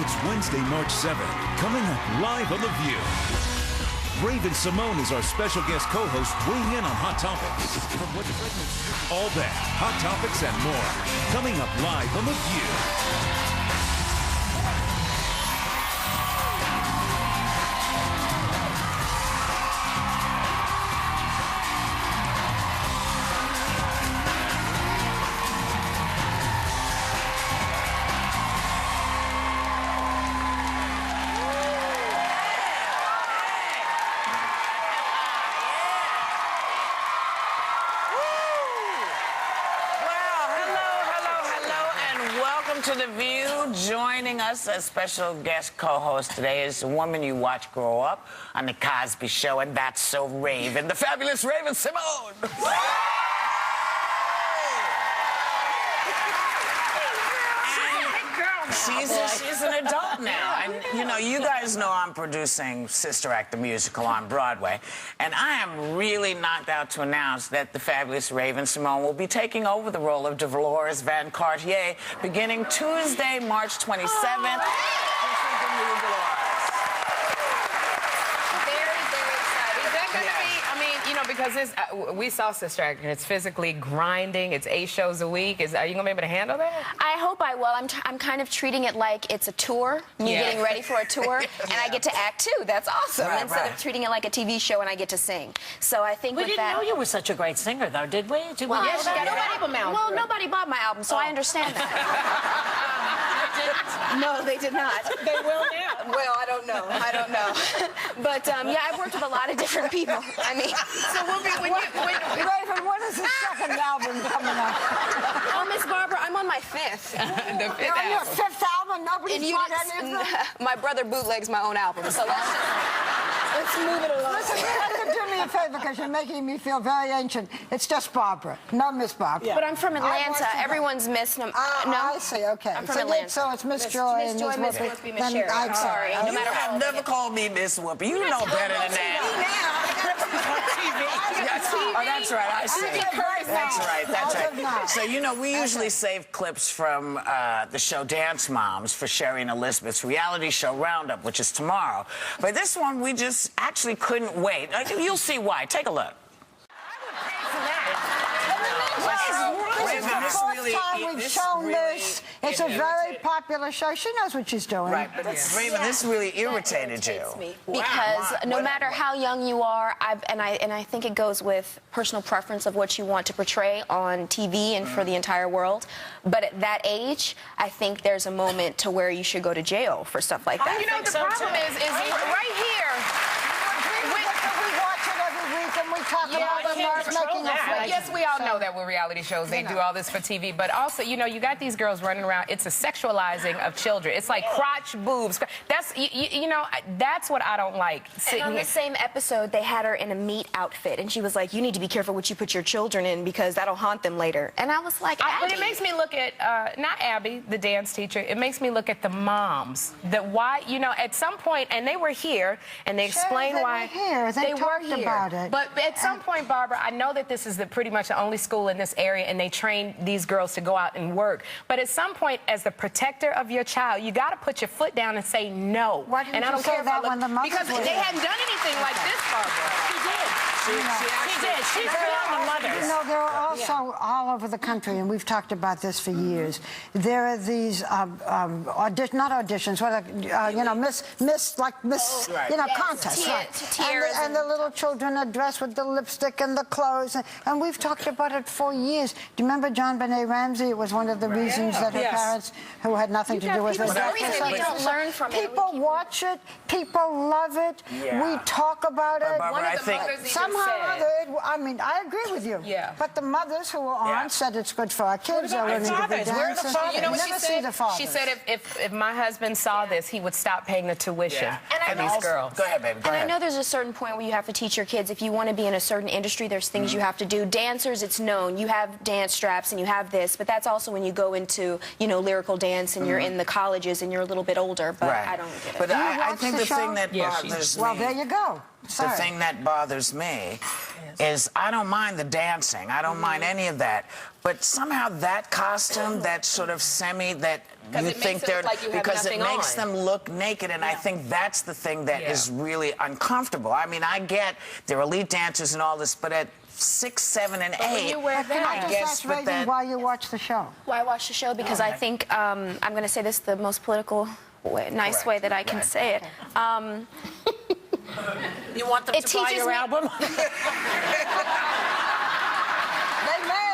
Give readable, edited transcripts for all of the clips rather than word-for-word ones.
It's Wednesday, March 7th. Coming up live on The View. Raven-Symoné is our special guest co-host weighing in on hot topics. From what's pregnant, all that, hot topics and more. Coming up live on The View. To The View. Joining us as special guest co-host today is a woman you watch grow up on The Cosby Show, and That's So Raven, the fabulous Raven-Symoné. She's an adult now, and you know, you guys know I'm producing Sister Act the musical on Broadway, and I am really knocked out to announce that the fabulous Raven-Symoné will be taking over the role of Dolores Van Cartier beginning Tuesday, March 27th. Because we saw Sister Act, and it's physically grinding. It's 8 shows a week. Are you going to be able to handle that? I hope I will. I'm kind of treating it like it's a tour. Me getting ready for a tour, and I get to act too. That's awesome. Instead of treating it like a TV show and I get to sing. So I think we didn't know you were such a great singer, though, did we? Well, yes, she got an album out. Well, nobody bought my album, so I understand that. No, they did not. They will now. Well, I don't know. But yeah, I've worked with a lot of different people. I mean, so Raven, when is the second album coming up? Oh, Miss Barbara, I'm on my 5th. The 5th album. On your 5th album? Nobody's bought any of them? My brother bootlegs my own album, so let's move it along. Listen, you have to do me a favor because you're making me feel very ancient. It's just Barbara, no Miss Barbara. Yeah. But I'm from Atlanta. Everyone's Miss. No, I see. Okay. I'm from Atlanta. So it's Miss Joy and Miss Whoopi. Miss Sherry. I'm sorry. No matter how. You have never called me Miss Whoopi. You know better than that. Oh, that's right. I see. That's right. So, you know, we usually save clips from the show Dance Moms for Sherry and Elizabeth's reality show Roundup, which is tomorrow. But this one, we just actually couldn't wait. You'll see why. Take a look. We've shown this. It's a very popular show. She knows what she's doing. Right, but Raven, this really irritated you. Because no matter how young you are, and I think it goes with personal preference of what you want to portray on TV and for the entire world. But at that age, I think there's a moment to where you should go to jail for stuff like that. You know, the problem is right here. Talk about them making a flick. Yes, we all know that with reality shows, they do all this for TV. But also, you know, you got these girls running around. It's a sexualizing of children. It's like crotch, boobs. That's, you know, that's what I don't like. And on the same episode, they had her in a meat outfit. And she was like, you need to be careful what you put your children in because that'll haunt them later. And I was like, Abby. But it makes me look at, not Abby, the dance teacher. It makes me look at the moms. That why, you know, at some point, and they were here, and they explained why. They talked about it. But at some point, Barbara, I know that this is pretty much the only school in this area, and they train these girls to go out and work. But at some point, as the protector of your child, you got to put your foot down and say no. Why didn't you say that when the mothers because were they there? hadn't done anything like this, Barbara. She did. She did. She's beyond the mothers. You know, there are also all over the country, and we've talked about this for years. There are these not auditions, what you know, contests, right? And the little children are dressed with the lipstick and the clothes, and we've talked about it for years. Do you remember John Benet Ramsey? It was one of the reasons that her parents, who had nothing to do with it, learn from it. People watch it. People love it. We talk about it. Barbara, I think somehow or other, I mean, I agree with you. Yeah. But the mothers who were on said it's good for our kids. Where are the fathers? You know what she said? She said if my husband saw this, he would stop paying the tuition for these girls. Go ahead, baby. Go ahead. I know there's a certain point where you have to teach your kids if you want to be in a certain industry, there's things you have to do. Dancers, it's known. You have dance straps and you have this, but that's also when you go into, you know, lyrical dance and you're in the colleges and you're a little bit older, but I don't get it. But I think the thing that bothers me... Well, there you go. The thing that bothers me is I don't mind the dancing. I don't mind any of that. But somehow that costume, that sort of that you think they're because it makes them look naked, and I think that's the thing that is really uncomfortable. I mean, I get they're elite dancers and all this, but at 6, 7, and 8, Can I just ask Raven why you watch the show? Why I watch the show? Because I think I'm going to say this the most political way, nice way that I can say it. You want them to buy your album? They may.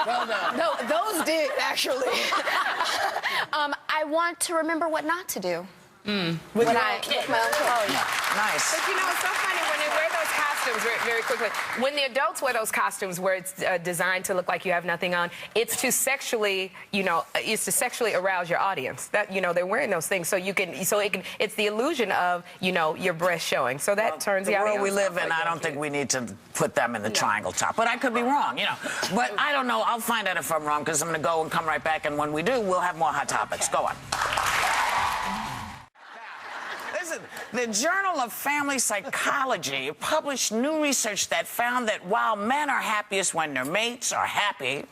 Well done. No, those did, actually. I want to remember what not to do. With my own kids. Oh, yeah. Nice. But you know, it's so funny when they wear those costumes, very quickly, when the adults wear those costumes where it's designed to look like you have nothing on, it's to sexually, it's to sexually arouse your audience. That, they're wearing those things so it's the illusion of, your breast showing. So that turns the the world we live in, I don't think we need to put them in the triangle top. But I could be wrong, But I don't know. I'll find out if I'm wrong, because I'm going to go and come right back, and when we do, we'll have more Hot Topics. Go on. The Journal of Family Psychology published new research that found that while men are happiest when their mates are happy,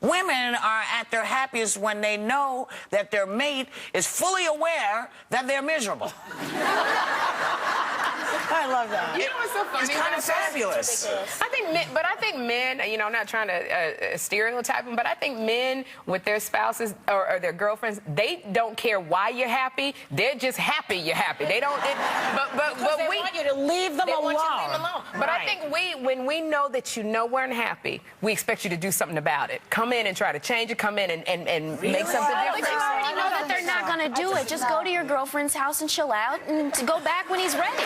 women are at their happiest when they know that their mate is fully aware that they're miserable. I love that. You know what's so funny? It's kind of fabulous. I think men, I'm not trying to stereotype them, but I think men with their spouses or their girlfriends, they don't care why you're happy. They're just happy you're happy. They don't. But they want you to leave them alone. But I think when we know that we're unhappy, we expect you to do something about it. Come in and try to change it. Come in and make something different. But you already know that they're not going to do it. Just go to your girlfriend's house and chill out and go back when he's ready.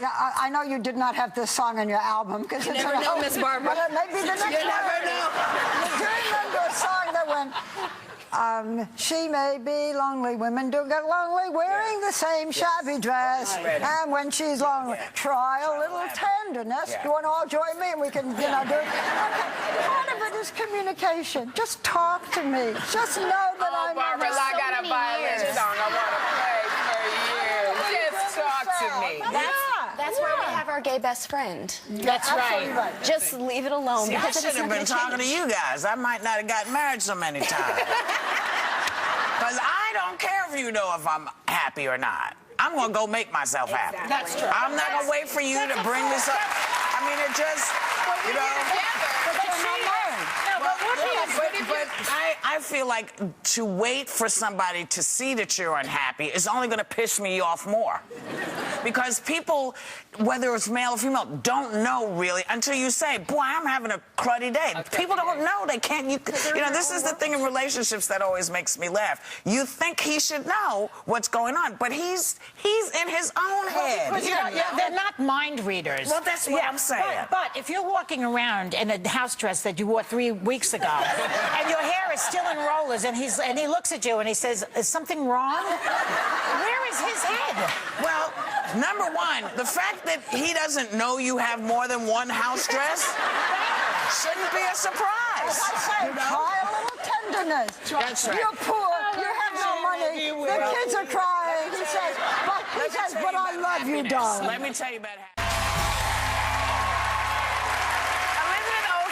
I know you did not have this song on your album because it's never know, Miss Barbara. But maybe the next one. You never know. You do remember a song that went, she may be lonely. Women do get lonely wearing the same shabby dress. And when she's lonely, try a little tenderness. You want to all join me and we can, do it? Okay. Part of it is communication. Just talk to me. Just know that I'm Barbara, I got a violin song I want to play for you. Just talk to me. That's why we have our gay best friend. That's right. Just leave it alone. See, I should have been talking to you guys. I might not have gotten married so many times. Because I don't care if you know if I'm happy or not. I'm going to go make myself happy. That's true. I'm not going to wait for you to bring this up. I mean, it just, But I feel like to wait for somebody to see that you're unhappy is only going to piss me off more. Because people, whether it's male or female, don't know really until you say, boy, I'm having a cruddy day. People don't know. They can't. This is the thing in relationships that always makes me laugh. You think he should know what's going on, but he's in his own head. They're not mind readers. Well, that's what I'm saying. But if you're walking around in a house dress that you wore 3 weeks ago, and your hair is still in rollers, and he looks at you and he says, "Is something wrong?" Where is his head? Well, number one, the fact that he doesn't know you have more than one house dress shouldn't be a surprise. I say, try a little tenderness. That's right. You're poor. You have no money. The kids are crying. He says, but I love you, darling. Let me tell you about happiness.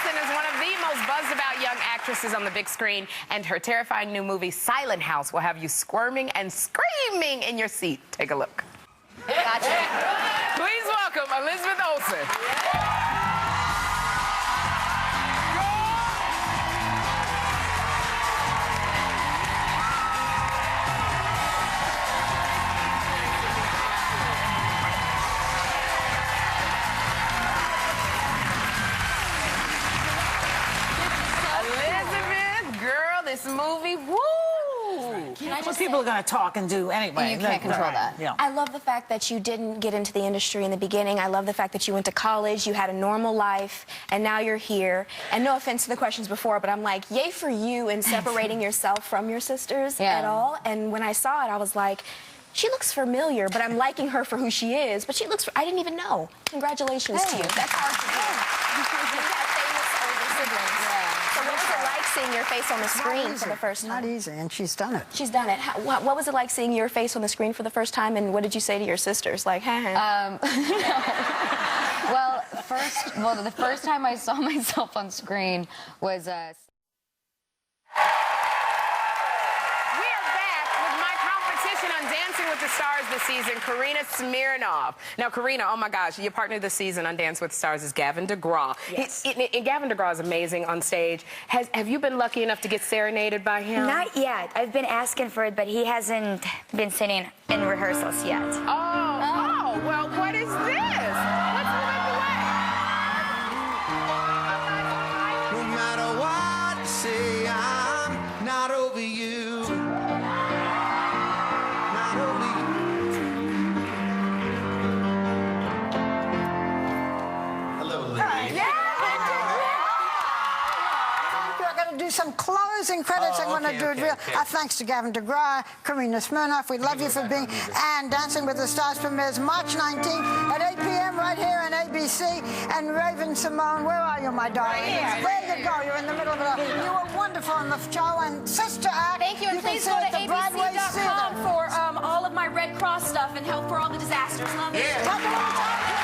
Is one of the most buzzed about young actresses on the big screen, and her terrifying new movie Silent House will have you squirming and screaming in your seat. Take a look. Gotcha. Please welcome Elizabeth Olsen. This movie, woo! What people are going to talk and do anyway. You can't control that. Yeah. I love the fact that you didn't get into the industry in the beginning. I love the fact that you went to college, you had a normal life, and now you're here. And no offense to the questions before, but I'm like, yay for you in separating yourself from your sisters at all. And when I saw it, I was like, she looks familiar, but I'm liking her for who she is. But I didn't even know. Congratulations to you. That's hard to do. You have famous older siblings. So what was it like seeing your face on the screen for the first time? Not easy, and she's done it. She's done it. What was it like seeing your face on the screen for the first time, and what did you say to your sisters? Like, Well, first, first time I saw myself on screen was. We are back with my competition on Dancing with the Stars this season, Karina Smirnoff. Now, Karina, oh my gosh, your partner this season on Dance with the Stars is Gavin DeGraw. Yes. And Gavin DeGraw is amazing on stage. Have you been lucky enough to get serenaded by him? Not yet. I've been asking for it, but he hasn't been sitting in rehearsals yet. Oh, well, what is this? Let's move out the way. No matter what you say, I'm not over you. Not over you. Hello, lady. We're going to do some closing credits. I'm going to do it real. Thanks to Gavin DeGraw, Karina Smirnoff. We love you for being. And Dancing with the Stars premieres March 19th at 8 p.m. right here on ABC. And Raven-Symoné, where are you, my darling? There you go. You're in the middle of it. You were wonderful on the show. And Sister Act. Thank you, and please go to abc.com for all of my Red Cross stuff and help for all the disasters. Love you. Talk a little time.